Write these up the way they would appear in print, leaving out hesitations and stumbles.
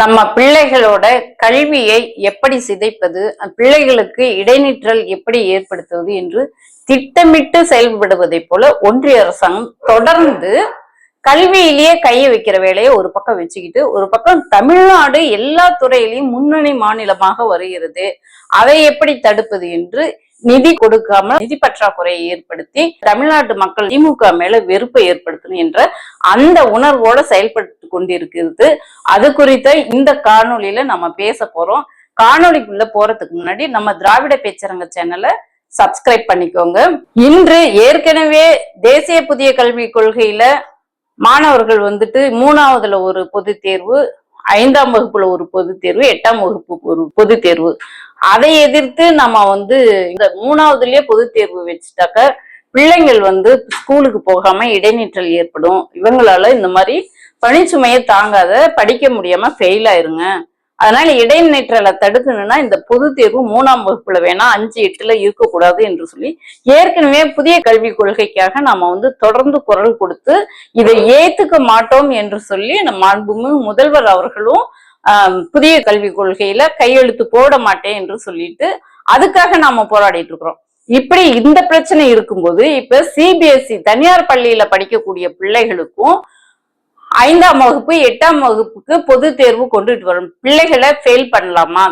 நம்ம பிள்ளைகளோட கல்வியை எப்படி சிதைப்பது, பிள்ளைகளுக்கு இடைநிற்றல் எப்படி ஏற்படுத்துவது என்று திட்டமிட்டு செயல்படுவதைப் போல ஒன்றிய அரசாங்கம் தொடர்ந்து கல்வியிலேயே கையை வைக்கிற வேலையை ஒரு பக்கம் வச்சுக்கிட்டு, ஒரு பக்கம் தமிழ்நாடு எல்லா துறையிலையும் முன்னணி மாநிலமாக வருகிறது. அதை எப்படி தடுப்பது என்று நிதி கொடுக்காம நிதி பற்றாக்குறையை ஏற்படுத்தி தமிழ்நாட்டு மக்கள் திமுக மேல வெறுப்பை ஏற்படுத்தணும் என்ற அந்த உணர்வோட செயல்பட்டு கொண்டிருக்கிறது. அது குறித்த இந்த காணொலியில நம்ம பேச போறோம். காணொலிக்குள்ள போறதுக்கு முன்னாடி நம்ம திராவிட பேச்சரங்க சேனலை சப்ஸ்கிரைப் பண்ணிக்கோங்க. இன்று ஏற்கனவே தேசிய புதிய கல்விக் கொள்கையில மாணவர்கள் வந்துட்டு 3வதுல ஒரு பொது தேர்வு, 5ஆம் வகுப்புல ஒரு பொது தேர்வு, 8ஆம் வகுப்பு ஒரு பொது தேர்வு. அதை எதிர்த்து நம்ம இந்த 3வதுலயே பொது தேர்வு வச்சுட்டாக்க பிள்ளைங்கள் ஸ்கூலுக்கு போகாம இடைநிற்றல் ஏற்படும். இவங்களால இந்த மாதிரி பணிச்சுமையை தாங்காத படிக்க முடியாம ஃபெயில் ஆயிருங்க. அதனால இடைநிற்றலை தடுக்கணும்னா இந்த பொது தேர்வு 3ஆம் வகுப்புல வேணா 5, 8ல இருக்கக்கூடாது என்று சொல்லி ஏற்கனவே புதிய கல்விக் கொள்கைக்காக நாம தொடர்ந்து குரல் கொடுத்து இதை ஏத்துக்க மாட்டோம் என்று சொல்லி நம்ம மாண்புமிகு முதல்வர் அவர்களும் புதிய கல்விக் கொள்கையில கையெழுத்து போட மாட்டேன் என்று சொல்லிட்டு அதுக்காக நாம போராடிட்டு இருக்கிறோம். இப்படி இந்த பிரச்சனை இருக்கும்போது இப்ப சிபிஎஸ்இ தனியார் பள்ளியில படிக்கக்கூடிய பிள்ளைகளுக்கும் 5ஆம் வகுப்பு 8ஆம் வகுப்புக்கு பொது தேர்வு கொண்டுட்டு வரும். பிள்ளைகளை ஃபெயில் பண்ணலாமா?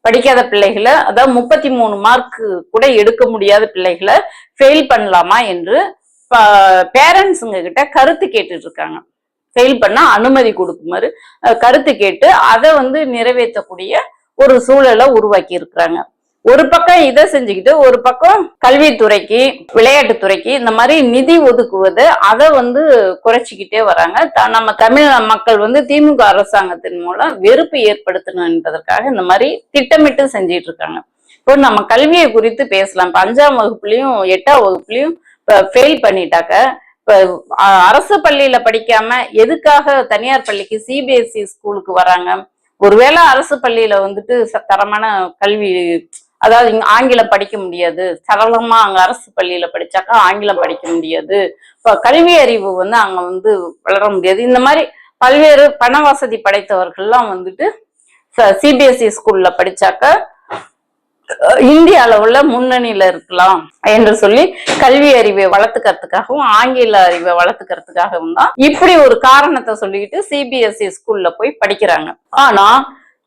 படிக்காத பிள்ளைகளை, அதாவது 33 மார்க் கூட எடுக்க முடியாத பிள்ளைகளை ஃபெயில் பண்ணலாமா என்று பேரண்ட்ஸுங்க கிட்ட கருத்து கேட்டுட்டு இருக்காங்க. ஃபெயில் பண்ணா அனுமதி கொடுக்குமாறு கருத்து கேட்டு அதை நிறைவேற்றக்கூடிய ஒரு சூழலை உருவாக்கி இருக்கிறாங்க. ஒரு பக்கம் இதை செஞ்சுக்கிட்டு ஒரு பக்கம் கல்வித்துறைக்கு, விளையாட்டுத்துறைக்கு இந்த மாதிரி நிதி ஒதுக்குவது அதை குறைச்சிக்கிட்டே வராங்க. நம்ம தமிழ் மக்கள் திமுக அரசாங்கத்தின் மூலம் வெறுப்பு ஏற்படுத்தணும் என்பதற்காக இந்த மாதிரி திட்டமிட்டு செஞ்சிட்டு இருக்காங்க. இப்போ நம்ம கல்வியை குறித்து பேசலாம். இப்போ 5ஆம் வகுப்புலயும் 8ஆம் வகுப்புலயும் ஃபெயில் பண்ணிட்டாக்க இப்ப அரசு பள்ளியில படிக்காம எதுக்காக தனியார் பள்ளிக்கு சிபிஎஸ்இ ஸ்கூலுக்கு வராங்க? ஒருவேளை அரசு பள்ளியில தரமான கல்வி, அதாவது ஆங்கிலம் படிக்க முடியாது, சரளமா அங்க அரசு பள்ளியில படிச்சாக்கா ஆங்கிலம் படிக்க முடியாது, இப்ப கல்வி அறிவு அங்க வளர முடியாது. இந்த மாதிரி பல்வேறு பண வசதி படைத்தவர்கள்லாம் சிபிஎஸ்இ ஸ்கூல்ல படிச்சாக்க இந்திய அளவுல முன்னணியில இருக்கலாம் என்று சொல்லி கல்வி அறிவை வளர்த்துக்கிறதுக்காகவும் ஆங்கில அறிவை வளர்த்துக்கிறதுக்காகவும் தான் இப்படி ஒரு காரணத்தை சொல்லிக்கிட்டு சிபிஎஸ்இ ஸ்கூல்ல போய் படிக்கிறாங்க. ஆனா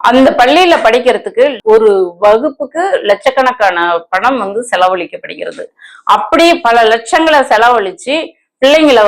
அந்த பள்ளியில படிக்கிறதுக்கு ஒரு வகுப்புக்கு லட்சக்கணக்கான பணம் செலவழிக்கப்படுகிறது. அப்படி பல லட்சங்களை செலவழிச்சு பிள்ளைங்களை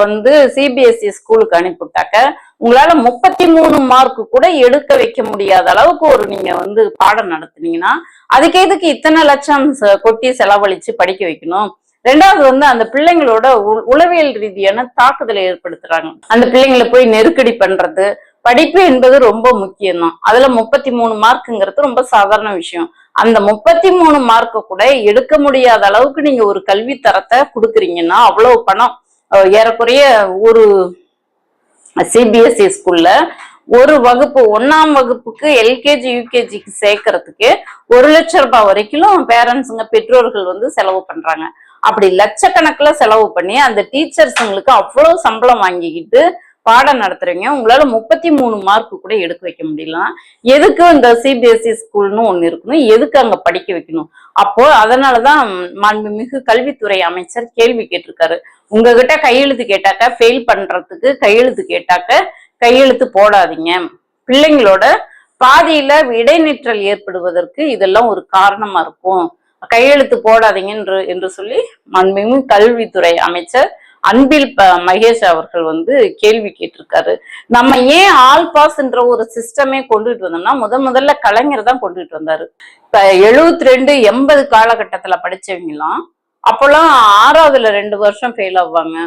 சிபிஎஸ்இ ஸ்கூலுக்கு அனுப்பிவிட்டாக்க உங்களால 33 மார்க் கூட எடுக்க வைக்க முடியாத அளவுக்கு நீங்க பாடம் நடத்துனீங்கன்னா அதுக்கு எதுக்கு இத்தனை லட்சம் கொட்டி செலவழிச்சு படிக்க வைக்கணும்? ரெண்டாவது அந்த பிள்ளைங்களோட உளவியல் ரீதியான தாக்குதலை ஏற்படுத்துறாங்க. அந்த பிள்ளைங்களை போய் நெருக்கடி பண்றது. படிப்பு என்பது ரொம்ப முக்கியம்தான். அதுல 33 மார்க்குங்கிறது ரொம்ப சாதாரண விஷயம். அந்த 33 மார்க்க கூட எடுக்க முடியாத அளவுக்கு நீங்க ஒரு கல்வி தரத்தை கொடுக்குறீங்கன்னா அவ்வளவு பணம், ஏறக்குறைய ஒரு சிபிஎஸ்இ ஸ்கூல்ல ஒரு வகுப்பு 1ஆம் வகுப்புக்கு எல்கேஜி யூகேஜிக்கு சேர்க்கறதுக்கு 1 லட்சம் ரூபாய் வரைக்கும் பேரண்ட்ஸுங்க, பெற்றோர்கள் செலவு பண்றாங்க. அப்படி லட்சக்கணக்குல செலவு பண்ணி அந்த டீச்சர்ஸுங்களுக்கு அவ்வளவு சம்பளம் வாங்கிக்கிட்டு பாடம் நடத்துறீங்க. உங்களால 33 மார்க் கூட எடுக்க வைக்க முடியல. எதுக்கு இந்த சிபிஎஸ்இ ஸ்கூல்னு ஒண்ணு இருக்கணும்? எதுக்கு அங்க படிக்க வைக்கணும்? அப்போ அதனாலதான் மாண்புமிகு கல்வித்துறை அமைச்சர் கேள்வி கேட்டிருக்காரு. உங்ககிட்ட கையெழுத்து கேட்டாக்க ஃபெயில் பண்றதுக்கு கையெழுத்து கேட்டாக்க கையெழுத்து போடாதீங்க. பிள்ளைங்களோட பாதியில இடைநிற்றல் ஏற்படுவதற்கு இதெல்லாம் ஒரு காரணமா இருக்கும். கையெழுத்து போடாதீங்க என்று சொல்லி மாண்புமிகு கல்வித்துறை அமைச்சர் அன்பில் மகேஷ் அவர்கள் கேள்வி கேட்டிருக்காரு. நம்ம ஏன் ஆல் பாஸ் என்ற ஒரு சிஸ்டமே கொண்டுட்டு வந்தோம்னா முதல்ல கலைஞர் தான் கொண்டுட்டு வந்தாரு. இப்ப 72, 80 காலகட்டத்துல படிச்சவங்க எல்லாம் அப்பெல்லாம் 6வதுல 2 வருஷம் ஃபெயில் ஆவாங்க.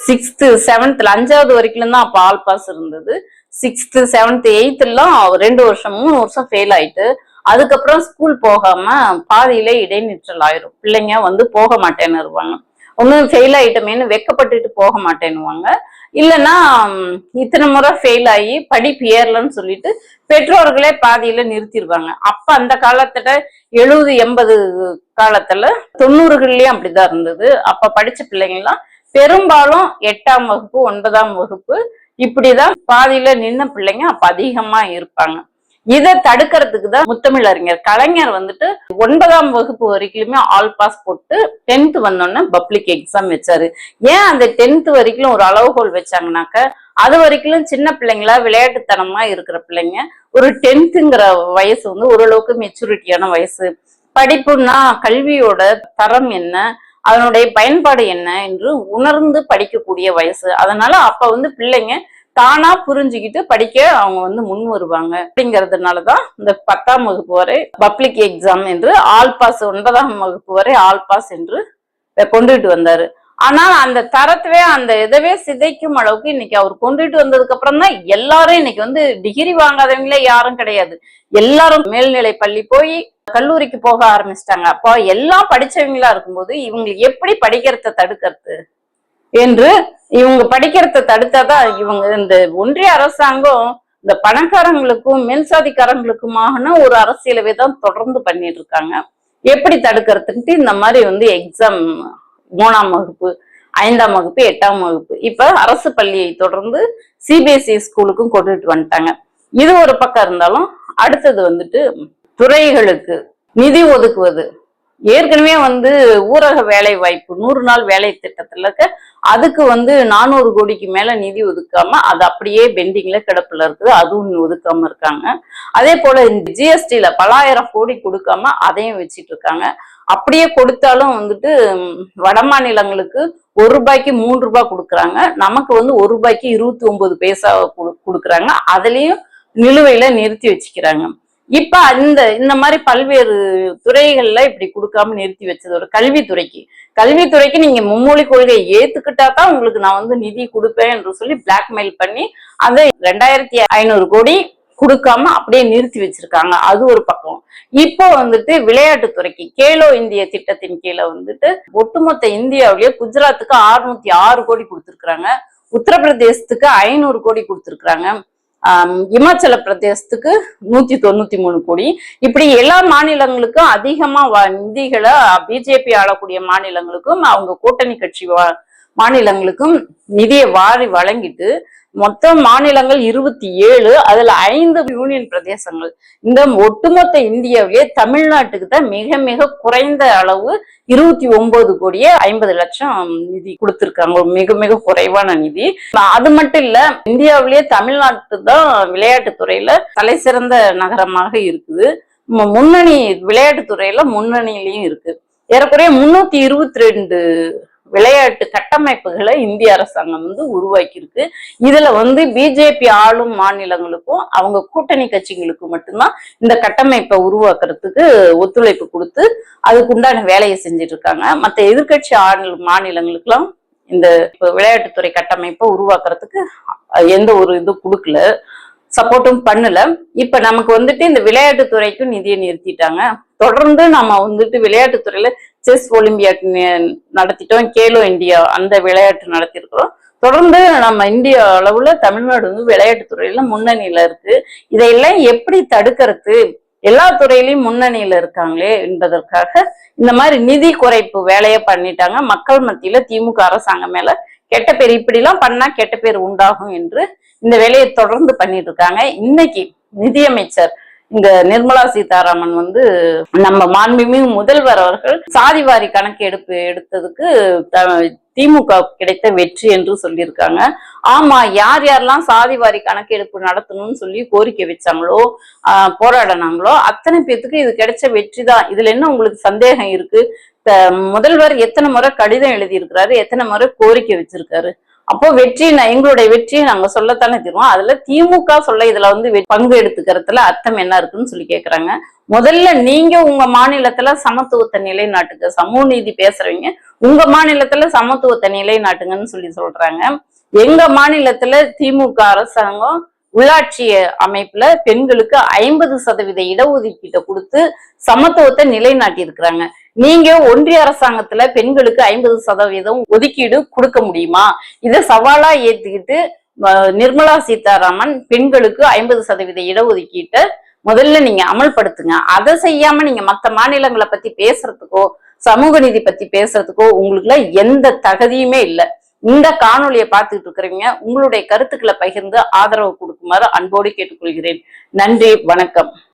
6th, 7th, 5வது வரைக்கும் தான் அப்ப ஆல் பாஸ் இருந்தது. 6th, 7th, 8th எல்லாம் 2 வருஷம் 3 வருஷம் ஃபெயில் ஆயிட்டு அதுக்கப்புறம் ஸ்கூல் போகாம பாதியில இடைநிற்றல் ஆயிரும். பிள்ளைங்க போக மாட்டேன்னு இருவாங்க. ஒன்னும் ஃபெயில் ஆயிட்டமேன்னு வெக்கப்பட்டுட்டு போக மாட்டேன்னுவாங்க. இல்லைன்னா இத்தனை முறை ஃபெயில் ஆகி படிப்பு ஏறலன்னு சொல்லிட்டு பெற்றோர்களே பாதியில நிறுத்திடுவாங்க. அப்ப அந்த காலத்துல 70, 80 காலத்துல 90கள்லயும் அப்படிதான் இருந்தது. அப்ப படிச்ச பிள்ளைங்கலாம் பெரும்பாலும் 8ஆம் வகுப்பு 9ஆம் வகுப்பு இப்படிதான் பாதியில நின்ன பிள்ளைங்க அப்ப அதிகமா இருப்பாங்க. இதை தடுக்கிறதுக்கு தான் முத்தமிழறிஞர் கலைஞர் வந்துட்டு 9ஆம் வகுப்பு வரைக்குமே ஆல் பாஸ் போட்டு 10th வந்தோடனே பப்ளிக் எக்ஸாம் வச்சாரு. ஏன் அந்த 10th வரைக்கும் ஒரு அளவுகோல் வச்சாங்கன்னாக்க, அது வரைக்கும் சின்ன பிள்ளைங்களா விளையாட்டுத்தனமா இருக்கிற பிள்ளைங்க ஒரு 10th வயசு வந்து ஓரளவுக்கு மெச்சூரிட்டியான வயசு. படிப்புன்னா கல்வியோட தரம் என்ன, அதனுடைய பயன்பாடு என்ன என்று உணர்ந்து படிக்கக்கூடிய வயசு. அதனால அப்ப வந்து பிள்ளைங்க தானா புரிஞ்சுக்கிட்டு படிக்க அவங்க வந்து முன் வருவாங்க. அப்படிங்கிறதுனாலதான் இந்த 10ஆம் வகுப்பு வரை பப்ளிக் எக்ஸாம் என்று ஆல் பாஸ், 9ஆம் வகுப்பு வரை ஆல் பாஸ் என்று கொண்டுட்டு வந்தாரு. ஆனால் அந்த தரத்துவே அந்த இதவே சிதைக்கும் அளவுக்கு இன்னைக்கு அவர் கொண்டுட்டு வந்ததுக்கு அப்புறம் தான் எல்லாரும் இன்னைக்கு வந்து டிகிரி வாங்காதவங்களே யாரும் கிடையாது. எல்லாரும் மேல்நிலை பள்ளி போய் கல்லூரிக்கு போக ஆரம்பிச்சிட்டாங்க. அப்போ எல்லாம் படிச்சவங்களா இருக்கும்போது இவங்க எப்படி படிக்கிறத தடுக்கிறது என்று, இவங்க படிக்கிறத தடுத்தாதான் இவங்க இந்த ஒன்றிய அரசாங்கம் இந்த பணக்காரங்களுக்கும் மேல்சாதிக்காரங்களுக்குமான ஒரு அரசியலவே தான் தொடர்ந்து பண்ணிட்டு இருக்காங்க. எப்படி தடுக்கிறதுக்கு இந்த மாதிரி வந்து எக்ஸாம் 3ஆம் வகுப்பு, 5ஆம் வகுப்பு, 8ஆம் வகுப்பு, இப்ப அரசு பள்ளியை தொடர்ந்து சிபிஎஸ்இ ஸ்கூலுக்கும் கொண்டுட்டு வந்துட்டாங்க. இது ஒரு பக்கம் இருந்தாலும் அடுத்தது வந்துட்டு துறைகளுக்கு நிதி ஒதுக்குவது. ஏற்கனவே வந்து ஊரக வேலை வாய்ப்பு 100 நாள் வேலை திட்டத்துல அதுக்கு வந்து 400 கோடிக்கு மேல நிதி ஒதுக்காம அது அப்படியே பெண்டிங்ல கிடப்புல இருக்குது, அதுவும் ஒதுக்காம இருக்காங்க. அதே போல இந்த ஜிஎஸ்டில பலாயிரம் கோடி கொடுக்காம அதையும் வச்சிட்டு இருக்காங்க. அப்படியே கொடுத்தாலும் வந்துட்டு வட மாநிலங்களுக்கு 1 ரூபாய்க்கு 3 ரூபாய் கொடுக்குறாங்க, நமக்கு வந்து 1 ரூபாய்க்கு 29 பைசா கொடுக்குறாங்க. அதுலயும் நிலுவையில நிறுத்தி வச்சுக்கிறாங்க. இப்ப இந்த மாதிரி பல்வேறு துறைகள்ல இப்படி கொடுக்காம நிறுத்தி வச்சதோட கல்வித்துறைக்கு நீங்க மும்மொழி கொள்கையை ஏத்துக்கிட்டா தான் உங்களுக்கு நான் வந்து நிதி கொடுப்பேன் என்று சொல்லி பிளாக்மெயில் பண்ணி அதை 2500 கோடி கொடுக்காம அப்படியே நிறுத்தி வச்சிருக்காங்க. அது ஒரு பக்கம். இப்போ வந்துட்டு விளையாட்டுத்துறைக்கு கேலோ இந்திய திட்டத்தின் கீழே வந்துட்டு ஒட்டுமொத்த இந்தியாவிலேயே குஜராத்துக்கு 606 கோடி கொடுத்திருக்கிறாங்க, உத்தரப்பிரதேசத்துக்கு 500 கோடி கொடுத்திருக்கிறாங்க, இமாச்சல பிரதேசத்துக்கு 193 கோடி. இப்படி எல்லா மாநிலங்களுக்கும் அதிகமா நிதிகளை பிஜேபி ஆளக்கூடிய மாநிலங்களுக்கும் அவங்க கூட்டணி கட்சி மாநிலங்களுக்கும் நிதியை வாரி வழங்கிட்டு மொத்த மாநிலங்கள் 27, அதுல 5 யூனியன் பிரதேசங்கள். இந்த ஒட்டுமொத்த இந்தியாவிலேயே தமிழ்நாட்டுக்கு தான் மிக மிக குறைந்த அளவு 29 கோடியே 50 லட்சம் நிதி கொடுத்திருக்காங்க, மிக மிக குறைவான நிதி. அது மட்டும் இல்ல, இந்தியாவிலேயே தமிழ்நாட்டு தான் விளையாட்டுத்துறையில தலை சிறந்த நகரமாக இருக்குது. முன்னணி விளையாட்டுத்துறையில முன்னணியிலையும் இருக்கு. ஏறக்குறைய 322 விளையாட்டு கட்டமைப்புகளை இந்திய அரசாங்கம் வந்து உருவாக்கி இருக்கு. இதுல வந்து பிஜேபி ஆளும் மாநிலங்களுக்கும் அவங்க கூட்டணி கட்சிகளுக்கும் மட்டும்தான் இந்த கட்டமைப்பை உருவாக்குறதுக்கு ஒத்துழைப்பு கொடுத்து அதுக்குண்டான வேலையை செஞ்சுட்டு இருக்காங்க. மற்ற எதிர்கட்சி மாநிலங்களுக்கு எல்லாம் இந்த விளையாட்டுத்துறை கட்டமைப்பை உருவாக்குறதுக்கு எந்த ஒரு இது கொடுக்கல, சப்போர்ட்டும் பண்ணல. இப்ப நமக்கு வந்துட்டு இந்த விளையாட்டுத்துறைக்கும் நிதியை நிறுத்திட்டாங்க. தொடர்ந்து நம்ம வந்துட்டு விளையாட்டுத்துறையில செஸ் ஒலிம்பியாட் நடத்திட்டோம், கேலோ இந்தியா அந்த விளையாட்டு நடத்திருக்கிறோம். தொடர்ந்து நம்ம இந்திய அளவுல தமிழ்நாடு வந்து விளையாட்டுத்துறையில முன்னணியில இருக்கு. இதையெல்லாம் எப்படி தடுக்கிறது, எல்லா துறையிலையும் முன்னணியில இருக்காங்களே என்பதற்காக இந்த மாதிரி நிதி குறைப்பு வேலையை பண்ணிட்டாங்க. மக்கள் மத்தியில திமுக அரசாங்கம் மேல கெட்ட பேர், இப்படி எல்லாம் பண்ணா கெட்ட பேர் உண்டாகும் என்று இந்த வேலையை தொடர்ந்து பண்ணிட்டு இருக்காங்க. இன்னைக்கு நிதியமைச்சர் இந்த நிர்மலா சீதாராமன் வந்து நம்ம மாண்புமிகு முதல்வர் அவர்கள் சாதிவாரி கணக்கு எடுத்ததுக்கு திமுக கிடைத்த வெற்றி என்று சொல்லியிருக்காங்க. ஆமா, யார் யாரெல்லாம் சாதிவாரி கணக்கெடுப்பு நடத்தணும்னு சொல்லி கோரிக்கை வச்சாங்களோ, போராடினாங்களோ அத்தனை பேத்துக்கு இது கிடைச்ச வெற்றி தான். இதுல என்ன உங்களுக்கு சந்தேகம் இருக்கு? முதல்வர் எத்தனை முறை கடிதம் எழுதி இருக்கிறாரு, எத்தனை முறை கோரிக்கை வச்சிருக்காரு. அப்போ வெற்றி, எங்களுடைய வெற்றியை நாங்க சொல்லத்தானே தருவோம். அதுல திமுக சொல்ல இதுல வந்து பங்கு எடுத்துக்கிறதுல அர்த்தம் என்ன இருக்குன்னு சொல்லி கேக்குறாங்க. முதல்ல நீங்க உங்க மாநிலத்துல சமத்துவத்தை நிலைநாட்டுங்க, சமூக நீதி பேசுறவங்க உங்க மாநிலத்துல சமத்துவத்தை நிலைநாட்டுங்கன்னு சொல்லி சொல்றாங்க. எங்க மாநிலத்துல திமுக அரசாங்கம் உள்ளாட்சி அமைப்புல பெண்களுக்கு 50% இடஒதுக்கீட்டை கொடுத்து சமத்துவத்தை நிலைநாட்டி இருக்கிறாங்க. நீங்க ஒன்றிய அரசாங்கத்துல பெண்களுக்கு 50% ஒதுக்கீடு கொடுக்க முடியுமா? இதை சவாலா ஏத்துக்கிட்டு நிர்மலா சீதாராமன் பெண்களுக்கு 50% இடஒதுக்கீட்டை முதல்ல நீங்க அமல்படுத்துங்க. அதை செய்யாம நீங்க மற்ற மாநிலங்களை பத்தி பேசுறதுக்கோ சமூக நீதி பத்தி பேசுறதுக்கோ உங்களுக்குள்ள எந்த தகுதியுமே இல்லை. இந்த காணொலியை பார்த்துட்டு இருக்கிறீங்க உங்களுடைய கருத்துக்களை பகிர்ந்து ஆதரவு கொடுக்குமாறு அன்போடு கேட்டுக்கொள்கிறேன். நன்றி, வணக்கம்.